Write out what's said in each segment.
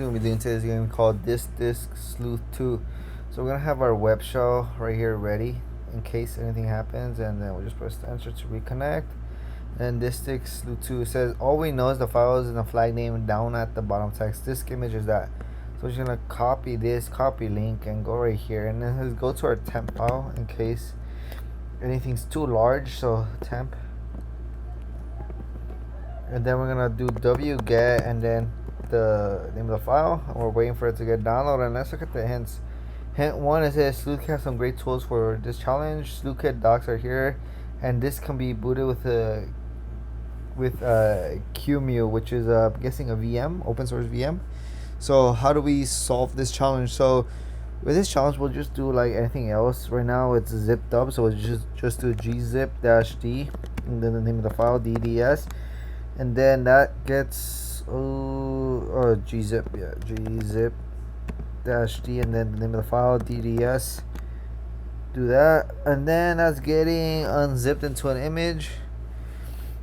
We're going to be doing today's game called This Disk Sleuth 2. So we're going to have our web shell right here ready in case anything happens, and then we'll just press enter to reconnect. And this disk sleuth 2 says all we know is the file is in the flag name down at the bottom text. Disk image is that. So we're just going to copy this, copy link, and go right here. And then let's go to our temp file in case anything's too large. So temp. And then we're going to do wget and then the name of the file, and we're waiting for it to get downloaded. And let's look at the hints. Hint 1, it says sleuth has some great tools for this challenge. Sleuth docs are here, and this can be booted with QEMU, which is I'm guessing a VM, open source VM. So how do we solve this challenge? So with this challenge, we'll just do like anything else. Right now it's zipped up, so it's just do gzip-d and then the name of the file dds, and then that gets gzip, yeah, gzip-d, and then the name of the file dds. Do that, and then that's getting unzipped into an image.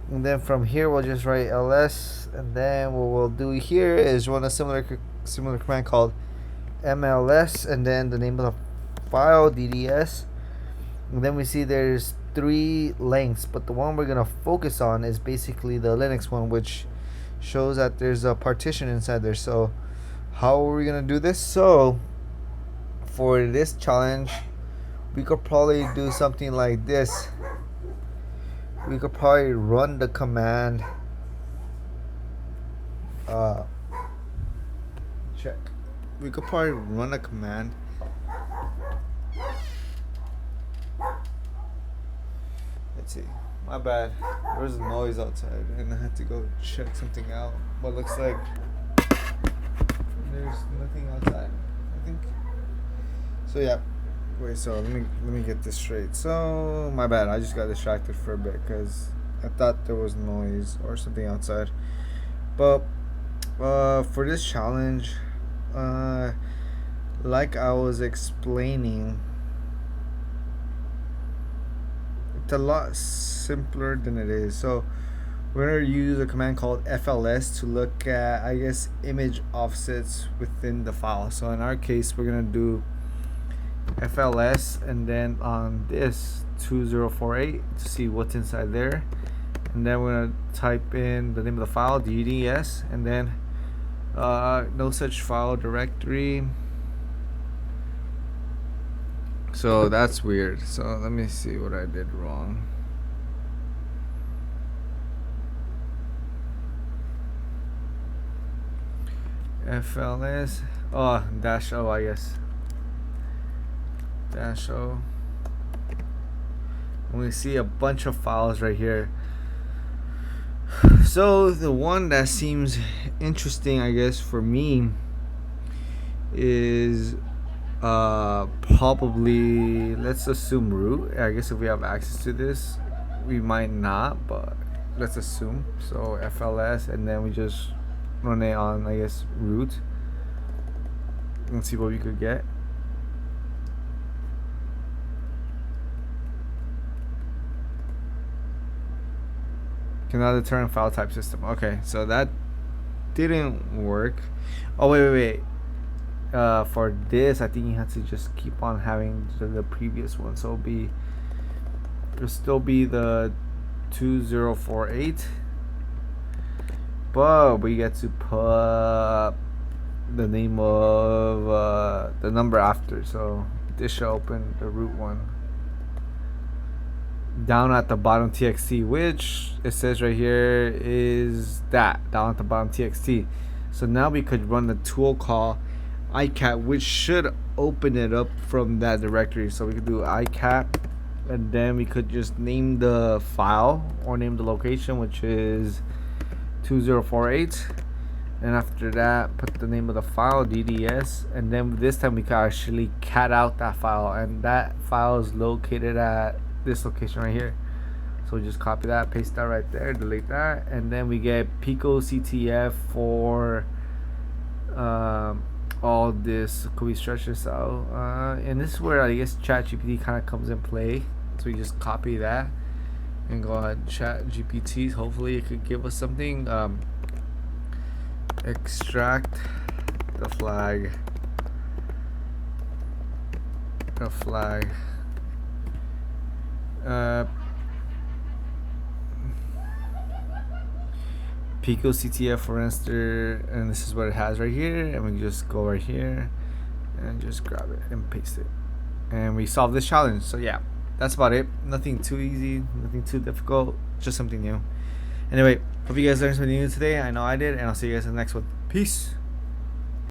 And then from here we'll just write ls, and then what we'll do here is run a similar command called mls, and then the name of the file dds. And then we see there's 3 lengths, but the one we're gonna focus on is basically the Linux one, which shows that there's a partition inside there. So how are we gonna do this? So for this challenge, we could probably do something like this. We could probably run the command check. We could probably run a command. Let's see. My bad. There was a noise outside and I had to go check something out. But looks like there's nothing outside, I think. So yeah. Wait, so let me get this straight. So my bad, I just got distracted for a bit because I thought there was noise or something outside. But for this challenge, like I was explaining, it's a lot simpler than it is. So we're gonna use a command called fls to look at, I guess, image offsets within the file. So in our case, we're gonna do fls and then on this 2048 to see what's inside there, and then we're gonna type in the name of the file dds, and then no such file directory. So that's weird. So let me see what I did wrong. fls -o, I guess. -o, and we see a bunch of files right here. So the one that seems interesting, I guess, for me is probably, let's assume, root. I guess if we have access to this, we might not, but let's assume. So fls, and then we just run it on, I guess, root, and see what we could get. Cannot determine file type system. Okay, so that didn't work. Oh wait. For this, I think you have to just keep on having the previous one. So it'll still be the 2048, but we get to put the name of the number after. So this should open the root one down at the bottom txt, which it says right here is that down at the bottom txt. So now we could run the tool call icat, which should open it up from that directory. So we could do icat, and then we could just name the file or name the location, which is 2048, and after that put the name of the file dds, and then this time we can actually cat out that file, and that file is located at this location right here. So just copy that, paste that right there, delete that, and then we get PicoCTF for all this. Could we stretch this out? And this is where I guess ChatGPT kind of comes in play. So we just copy that and go ahead and ChatGPT. Hopefully it could give us something. Extract flag. A flag. PicoCTF for Inster, and this is what it has right here, and we can just go right here and just grab it and paste it, and we solve this challenge. So yeah, that's about it. Nothing too easy, nothing too difficult, just something new. Anyway, hope you guys learned something new today. I know I did, and I'll see you guys in the next one. Peace.